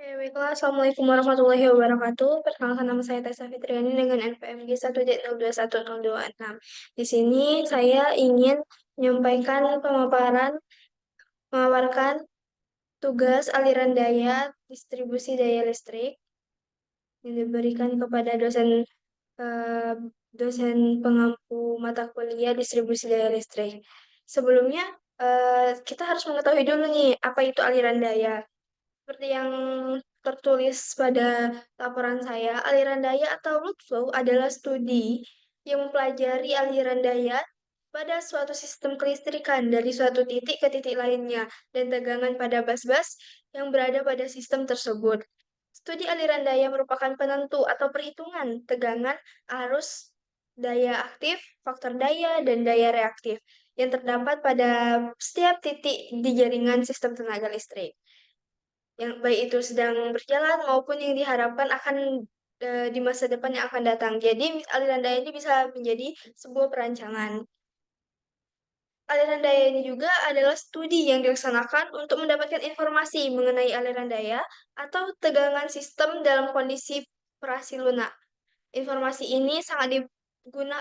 Baiklah, Assalamualaikum warahmatullahi wabarakatuh. Perkenalkan nama saya Tessa Fitriani dengan NPMG 1D021026. Di sini saya ingin menyampaikan memaparkan tugas aliran daya distribusi daya listrik yang diberikan kepada eh, dosen pengampu mata kuliah distribusi daya listrik. Sebelumnya, kita harus mengetahui dulu nih, apa itu aliran daya. Seperti yang tertulis pada laporan saya, aliran daya atau load flow adalah studi yang mempelajari aliran daya pada suatu sistem kelistrikan dari suatu titik ke titik lainnya dan tegangan pada bus-bus yang berada pada sistem tersebut. Studi aliran daya merupakan penentu atau perhitungan tegangan, arus, daya aktif, faktor daya, dan daya reaktif yang terdapat pada setiap titik di jaringan sistem tenaga listrik yang baik itu sedang berjalan maupun yang diharapkan akan di masa depan yang akan datang. Jadi aliran daya ini bisa menjadi sebuah perancangan. Aliran daya ini juga adalah studi yang dilaksanakan untuk mendapatkan informasi mengenai aliran daya atau tegangan sistem dalam kondisi operasi lunak. Informasi ini sangat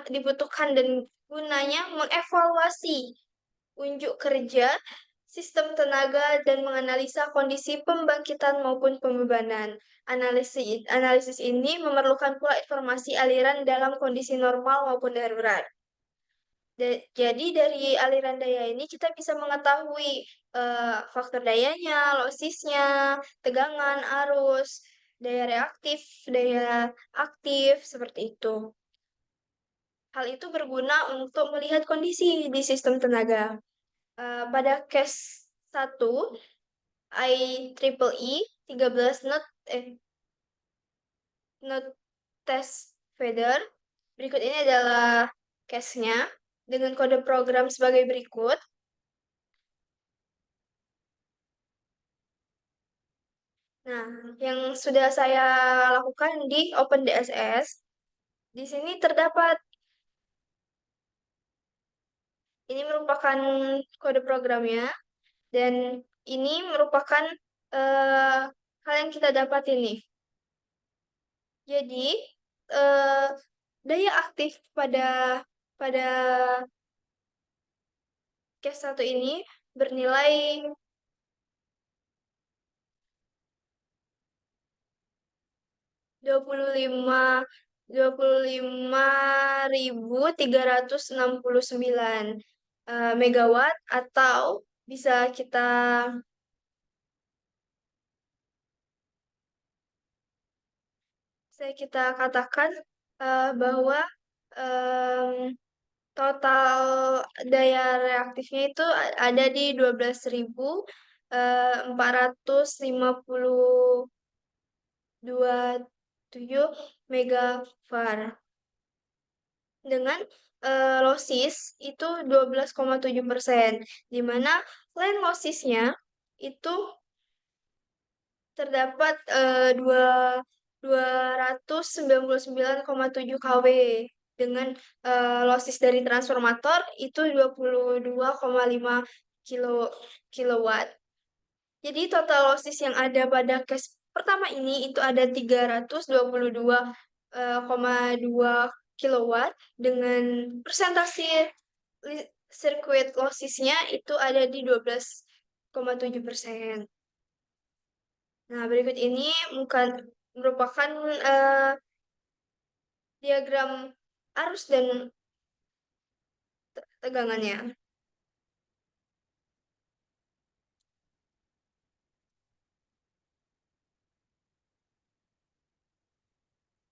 dibutuhkan dan gunanya mengevaluasi unjuk kerja sistem tenaga dan menganalisa kondisi pembangkitan maupun pembebanan. Analisis ini memerlukan pula informasi aliran dalam kondisi normal maupun darurat. Jadi dari aliran daya ini kita bisa mengetahui faktor dayanya, lossesnya, tegangan, arus, daya reaktif, daya aktif, seperti itu. Hal itu berguna untuk melihat kondisi di sistem tenaga. Pada case 1, IEEE 13 not test feeder. Berikut ini adalah case-nya dengan kode program sebagai berikut. Nah, yang sudah saya lakukan di OpenDSS, di sini terdapat ini merupakan kode programnya dan ini merupakan hal yang kita dapat ini. Jadi, eh, daya aktif pada case 1 ini bernilai 25.369 megawatt, atau bisa kita katakan bahwa em, total daya reaktifnya itu ada di 12.452 megavar dengan losis itu 12,7%, di mana selain losisnya itu terdapat 299,7 kW dengan losis dari transformator itu 22,5 kilowatt. Jadi total losis yang ada pada case pertama ini itu ada 322,2 kilowatt dengan persentase sirkuit lossesnya itu ada di 12,7%. Nah, berikut ini merupakan diagram arus dan tegangannya.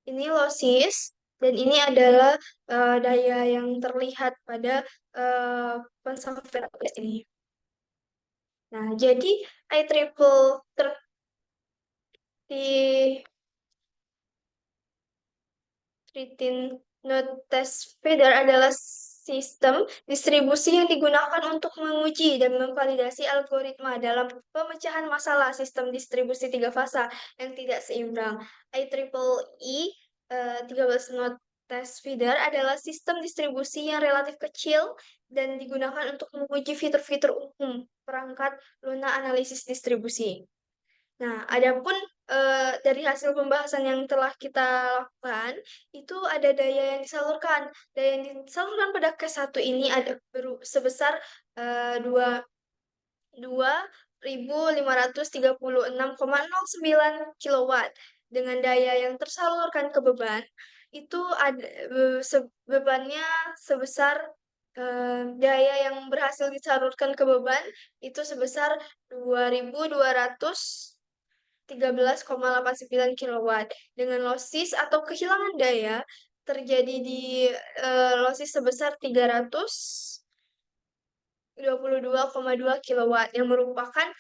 Ini losis dan ini adalah daya yang terlihat pada pensafir ini. Nah, jadi IEEE 13 node test feeder adalah sistem distribusi yang digunakan untuk menguji dan memvalidasi algoritma dalam pemecahan masalah sistem distribusi tiga fasa yang tidak seimbang. IEEE 13 node test feeder adalah sistem distribusi yang relatif kecil dan digunakan untuk menguji fitur-fitur umum perangkat lunak analisis distribusi. Nah, adapun dari hasil pembahasan yang telah kita lakukan, itu ada daya yang disalurkan. Daya yang disalurkan pada case 1 ini ada sebesar 2.536,09 kilowatt. Dengan daya yang tersalurkan ke beban, itu ada bebannya sebesar daya yang berhasil disalurkan ke beban itu sebesar 2.213,89 kilowatt. Dengan losis atau kehilangan daya terjadi di losis sebesar 322,2 kilowatt yang merupakan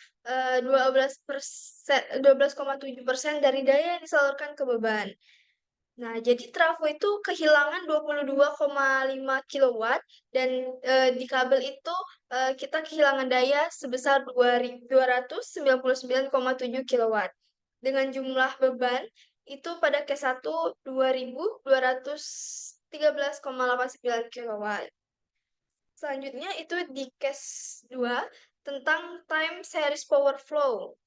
12,7% dari daya yang disalurkan ke beban. Nah, jadi trafo itu kehilangan 22,5 kilowatt dan di kabel itu kita kehilangan daya sebesar 299,7 kilowatt. Dengan jumlah beban itu pada case 1 2.213,89 kilowatt. Selanjutnya itu di case 2 tentang time series power flow.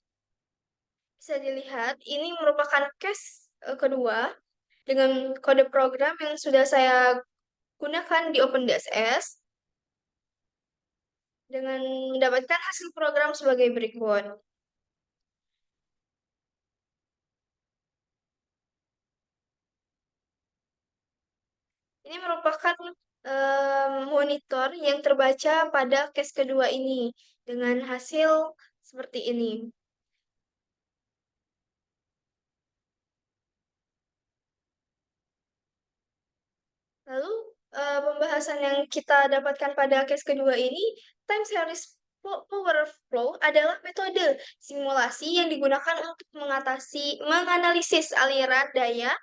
Bisa dilihat ini merupakan case kedua dengan kode program yang sudah saya gunakan di OpenDSS dengan mendapatkan hasil program sebagai berikut. Ini merupakan monitor yang terbaca pada case kedua ini dengan hasil seperti ini. Lalu pembahasan yang kita dapatkan pada case kedua ini, time series power flow adalah metode simulasi yang digunakan untuk menganalisis aliran daya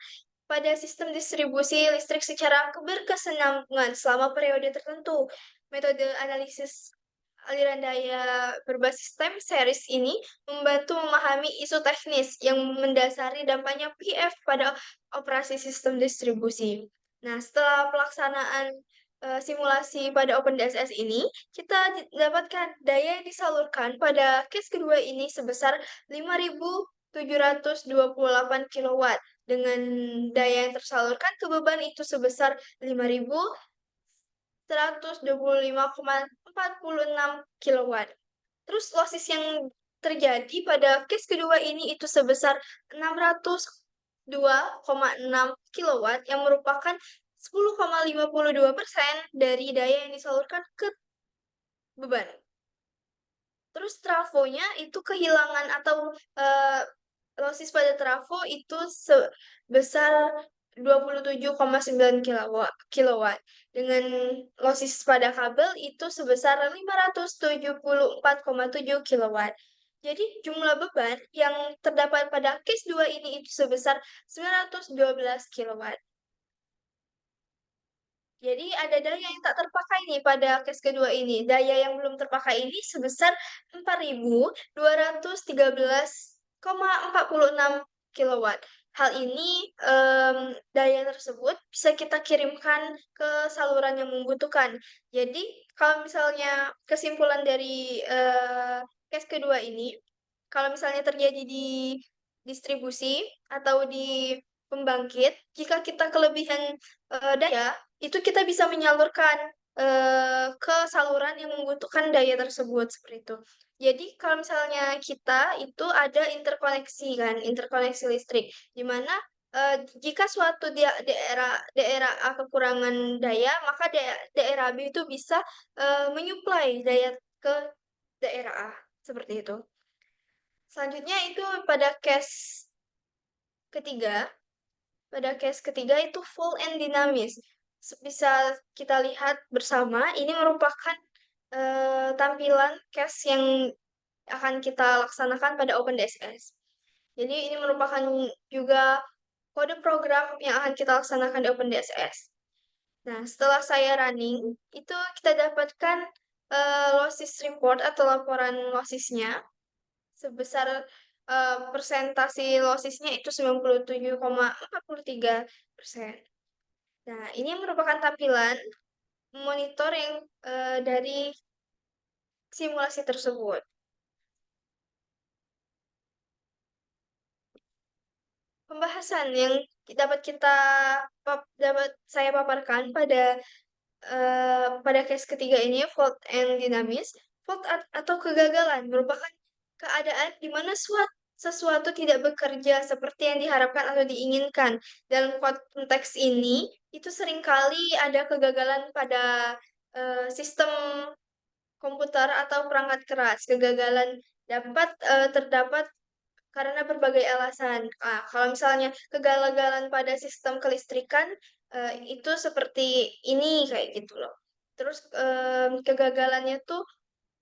pada sistem distribusi listrik secara berkesinambungan selama periode tertentu. Metode analisis aliran daya berbasis time series ini membantu memahami isu teknis yang mendasari dampaknya PF pada operasi sistem distribusi. Nah, setelah pelaksanaan simulasi pada OpenDSS ini, kita dapatkan daya yang disalurkan pada case kedua ini sebesar 5.728 kilowatt dengan daya yang tersalurkan ke beban itu sebesar 5.125,46 kilowatt. Terus losis yang terjadi pada case kedua ini itu sebesar 602,6 kilowatt yang merupakan 10,52% dari daya yang disalurkan ke beban. Terus trafonya itu kehilangan atau losis pada trafo itu sebesar 27,9 kilowatt. Dengan losis pada kabel itu sebesar 574,7 kilowatt. Jadi jumlah beban yang terdapat pada case 2 ini itu sebesar 912 kilowatt. Jadi ada daya yang tak terpakai nih pada case kedua ini. Daya yang belum terpakai ini sebesar 4.213,46 kilowatt. Hal ini daya tersebut bisa kita kirimkan ke saluran yang membutuhkan. Jadi kalau misalnya kesimpulan dari case kedua ini, kalau misalnya terjadi di distribusi atau di pembangkit, jika kita kelebihan daya, itu kita bisa menyalurkan ke saluran yang membutuhkan daya tersebut seperti itu. Jadi kalau misalnya kita itu ada interkoneksi kan, interkoneksi listrik, di mana jika suatu daerah daerah A kekurangan daya, maka daerah B itu bisa menyuplai daya ke daerah A seperti itu. Selanjutnya itu pada case ketiga. Pada case ketiga itu full and dinamis. Bisa kita lihat bersama, ini merupakan tampilan case yang akan kita laksanakan pada OpenDSS. Jadi ini merupakan juga kode program yang akan kita laksanakan di OpenDSS. Nah, setelah saya running, itu kita dapatkan losses report atau laporan lossesnya sebesar persentase lossesnya itu 97,43%. Nah, ini merupakan tampilan monitor yang dari simulasi tersebut. pembahasan yang dapat saya paparkan pada case ketiga ini, fault and dinamis. Atau kegagalan merupakan keadaan di mana sesuatu tidak bekerja seperti yang diharapkan atau diinginkan. Dalam konteks ini, itu seringkali ada kegagalan pada sistem komputer atau perangkat keras. Kegagalan terdapat karena berbagai alasan. Kalau misalnya kegagalan pada sistem kelistrikan, itu seperti ini kayak gitu loh. Terus kegagalannya tuh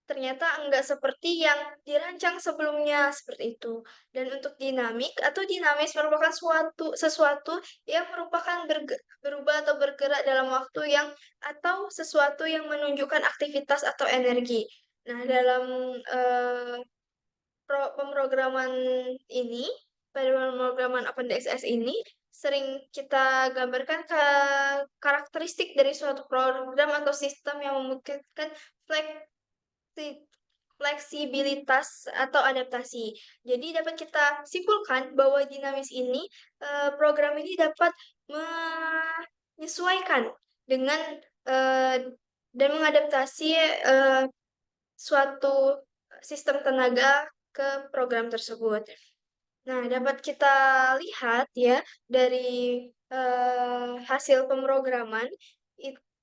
ternyata enggak seperti yang dirancang sebelumnya seperti itu. Dan untuk dinamik atau dinamis merupakan sesuatu yang merupakan berubah atau bergerak dalam waktu yang atau sesuatu yang menunjukkan aktivitas atau energi. Nah, dalam eh, pemrograman ini, pada pemrograman OpenDXS ini, sering kita gambarkan ke karakteristik dari suatu program atau sistem yang memungkinkan flexi- fleksibilitas atau adaptasi. Jadi dapat kita simpulkan bahwa dinamis ini, program ini dapat menyesuaikan dengan eh, dan mengadaptasi eh, suatu sistem tenaga ke program tersebut. Nah, dapat kita lihat ya dari hasil pemrograman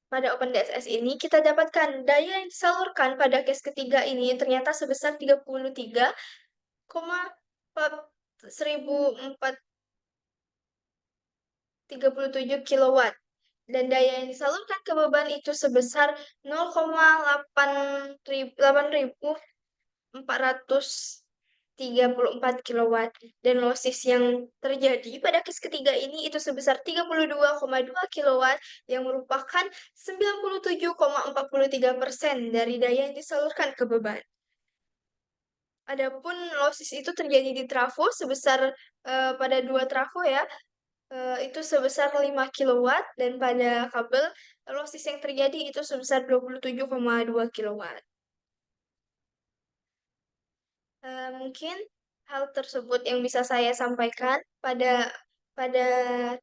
pada OpenDSS ini, kita dapatkan daya yang disalurkan pada case ketiga ini ternyata sebesar 33,1437 kilowatt. Dan daya yang disalurkan ke beban itu sebesar 0,8434 kilowatt, dan losis yang terjadi pada case ketiga ini itu sebesar 32,2 kilowatt, yang merupakan 97,43% dari daya yang disalurkan ke beban. Adapun losis itu terjadi di trafo sebesar pada dua trafo ya, itu sebesar 5 kilowatt, dan pada kabel losis yang terjadi itu sebesar 27,2 kilowatt. Mungkin hal tersebut yang bisa saya sampaikan pada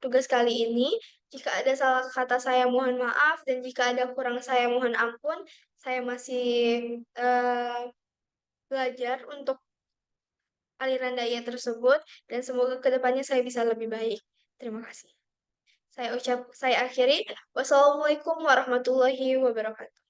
tugas kali ini. Jika ada salah kata saya mohon maaf, dan jika ada kurang saya mohon ampun. Saya masih eh, belajar untuk aliran daya tersebut, dan semoga kedepannya saya bisa lebih baik. Terima kasih. Saya akhiri. Wassalamualaikum warahmatullahi wabarakatuh.